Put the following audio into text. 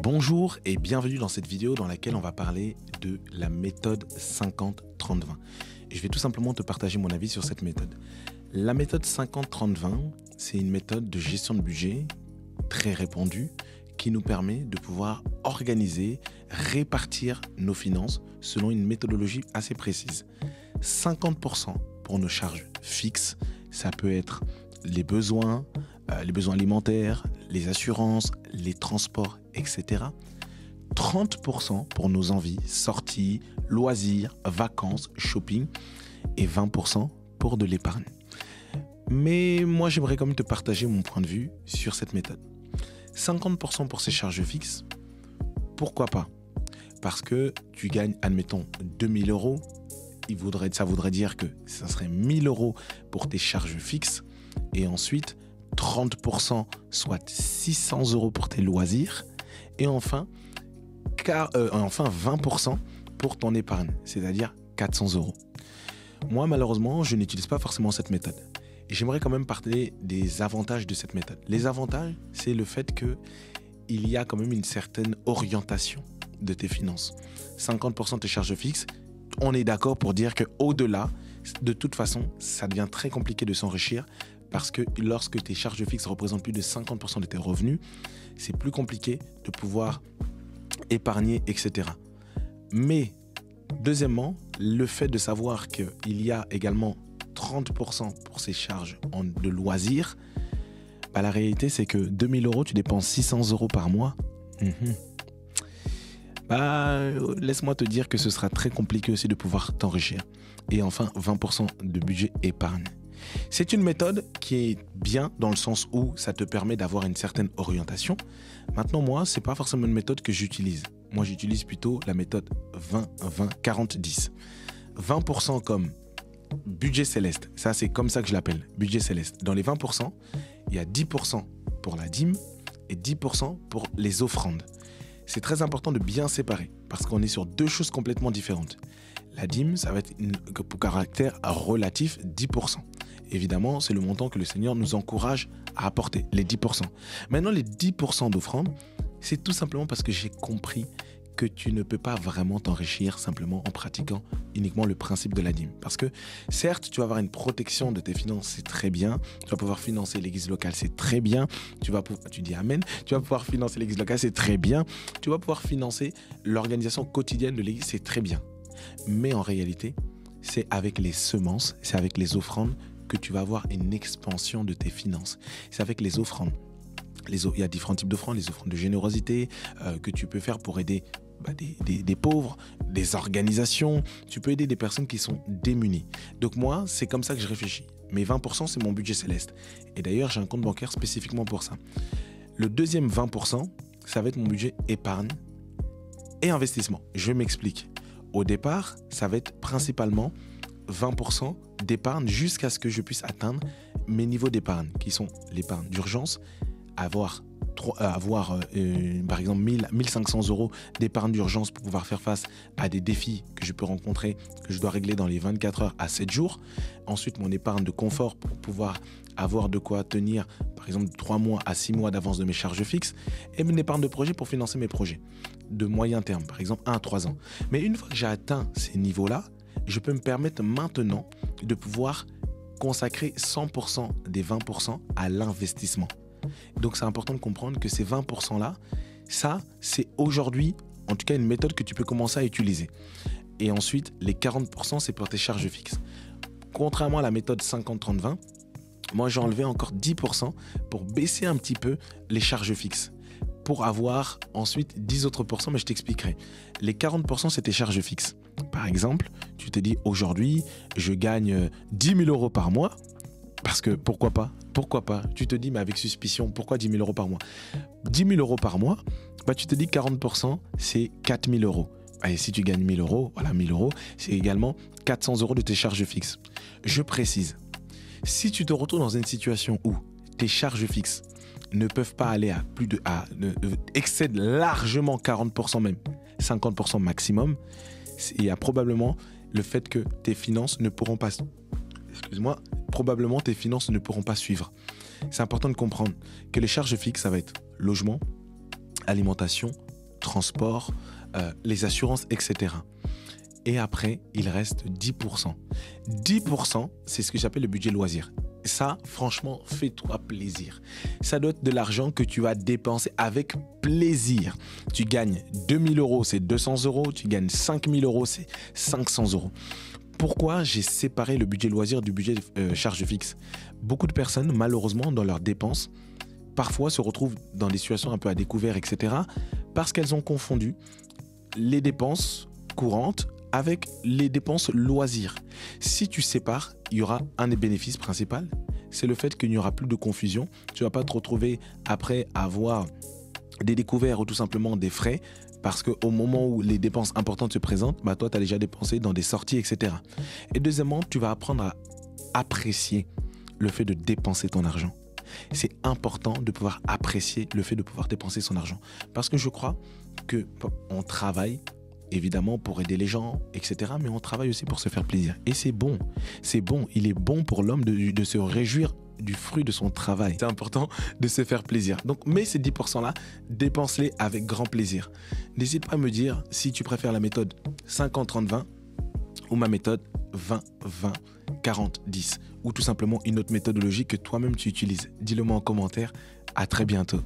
Bonjour et bienvenue dans cette vidéo dans laquelle on va parler de la méthode 50-30-20. Je vais tout simplement te partager mon avis sur cette méthode. La méthode 50-30-20, c'est une méthode de gestion de budget très répandue qui nous permet de pouvoir organiser, répartir nos finances selon une méthodologie assez précise. 50% pour nos charges fixes, ça peut être les besoins alimentaires, les assurances, les transports, etc. 30% pour nos envies, sorties, loisirs, vacances, shopping et 20% pour de l'épargne. Mais moi, j'aimerais quand même te partager mon point de vue sur cette méthode. 50% pour ces charges fixes, pourquoi pas? Parce que tu gagnes, admettons, 2000 euros, ça voudrait dire que ça serait 1000 euros pour tes charges fixes et ensuite 30%, soit 600 euros pour tes loisirs et enfin 20% pour ton épargne, c'est-à-dire 400 euros. Moi, malheureusement, je n'utilise pas forcément cette méthode. Et j'aimerais quand même parler des avantages de cette méthode. Les avantages, c'est le fait qu'il y a quand même une certaine orientation de tes finances. 50% de tes charges fixes, on est d'accord pour dire qu'au-delà, de toute façon, ça devient très compliqué de s'enrichir parce que lorsque tes charges fixes représentent plus de 50% de tes revenus, c'est plus compliqué de pouvoir épargner, etc. Mais, deuxièmement, le fait de savoir qu'il y a également 30% pour ces charges de loisirs, la réalité c'est que 2000 euros, tu dépenses 600 euros par mois. Laisse-moi te dire que ce sera très compliqué aussi de pouvoir t'enrichir. Et enfin, 20% de budget épargne. C'est une méthode qui est bien dans le sens où ça te permet d'avoir une certaine orientation. Maintenant, moi, ce n'est pas forcément une méthode que j'utilise. Moi, j'utilise plutôt la méthode 20-20-40-10. 20% comme budget céleste. Ça, c'est comme ça que je l'appelle, budget céleste. Dans les 20%, il y a 10% pour la dîme et 10% pour les offrandes. C'est très important de bien séparer parce qu'on est sur deux choses complètement différentes. La dîme, ça va être pour caractère relatif 10%. Évidemment, c'est le montant que le Seigneur nous encourage à apporter, les 10%. Maintenant, les 10% d'offrande, c'est tout simplement parce que j'ai compris que tu ne peux pas vraiment t'enrichir simplement en pratiquant uniquement le principe de la dîme. Parce que certes, tu vas avoir une protection de tes finances, c'est très bien. Tu vas pouvoir financer l'église locale, c'est très bien. Tu dis amen. Tu vas pouvoir financer l'église locale, c'est très bien. Tu vas pouvoir financer l'organisation quotidienne de l'église, c'est très bien. Mais en réalité, c'est avec les semences, c'est avec les offrandes que tu vas avoir une expansion de tes finances. C'est avec les offrandes. Il y a différents types d'offrandes, les offrandes de générosité que tu peux faire pour aider des pauvres, des organisations. Tu peux aider des personnes qui sont démunies. Donc moi, c'est comme ça que je réfléchis. Mes 20%, c'est mon budget céleste. Et d'ailleurs, j'ai un compte bancaire spécifiquement pour ça. Le deuxième 20%, ça va être mon budget épargne et investissement. Je m'explique. Au départ, ça va être principalement 20% d'épargne jusqu'à ce que je puisse atteindre mes niveaux d'épargne, qui sont l'épargne d'urgence, avoir par exemple 1500 euros d'épargne d'urgence pour pouvoir faire face à des défis que je peux rencontrer, que je dois régler dans les 24 heures à 7 jours. Ensuite, mon épargne de confort pour pouvoir avoir de quoi tenir, par exemple, 3 mois à 6 mois d'avance de mes charges fixes. Et mon épargne de projet pour financer mes projets de moyen terme, par exemple 1 à 3 ans. Mais une fois que j'ai atteint ces niveaux-là, je peux me permettre maintenant de pouvoir consacrer 100% des 20% à l'investissement. Donc c'est important de comprendre que ces 20%-là, ça, c'est aujourd'hui, en tout cas, une méthode que tu peux commencer à utiliser. Et ensuite, les 40%, c'est pour tes charges fixes. Contrairement à la méthode 50-30-20, moi, j'ai enlevé encore 10% pour baisser un petit peu les charges fixes. Pour avoir ensuite 10 autres pourcents, mais je t'expliquerai. Les 40%, c'est tes charges fixes. Par exemple, tu te dis aujourd'hui, je gagne 10 000 euros par mois. Parce que pourquoi pas? Pourquoi pas? Tu te dis, mais avec suspicion, pourquoi 10 000 euros par mois? 10 000 euros par mois, tu te dis 40%, c'est 4 000 euros. Et si tu gagnes 1 000 euros, voilà, 1 000 euros, c'est également 400 euros de tes charges fixes. Je précise, si tu te retrouves dans une situation où tes charges fixes ne peuvent pas aller excèdent largement 40%, même 50% maximum, il y a probablement le fait que tes finances ne pourront pas suivre. C'est important de comprendre que les charges fixes, ça va être logement, alimentation, transport, les assurances, etc. Et après, il reste 10%. 10%, c'est ce que j'appelle le budget loisir. Ça, franchement, fais-toi plaisir. Ça doit être de l'argent que tu vas dépenser avec plaisir. Tu gagnes 2000 euros, c'est 200 euros. Tu gagnes 5000 euros, c'est 500 euros. Pourquoi j'ai séparé le budget loisir du budget charge fixe? Beaucoup de personnes, malheureusement, dans leurs dépenses, parfois se retrouvent dans des situations un peu à découvert, etc. parce qu'elles ont confondu les dépenses courantes avec les dépenses loisirs. Si tu sépares, il y aura un des bénéfices principaux, c'est le fait qu'il n'y aura plus de confusion. Tu ne vas pas te retrouver après avoir des découvertes ou tout simplement des frais, parce qu'au moment où les dépenses importantes se présentent, toi, tu as déjà dépensé dans des sorties, etc. Et deuxièmement, tu vas apprendre à apprécier le fait de dépenser ton argent. C'est important de pouvoir apprécier le fait de pouvoir dépenser son argent. Parce que je crois qu'on travaille évidemment pour aider les gens, etc. Mais on travaille aussi pour se faire plaisir. Et c'est bon. C'est bon. Il est bon pour l'homme de se réjouir du fruit de son travail. C'est important de se faire plaisir. Donc, mets ces 10%-là, dépense-les avec grand plaisir. N'hésite pas à me dire si tu préfères la méthode 50-30-20 ou ma méthode 20-20-40-10 ou tout simplement une autre méthodologie que toi-même tu utilises. Dis-le moi en commentaire. À très bientôt.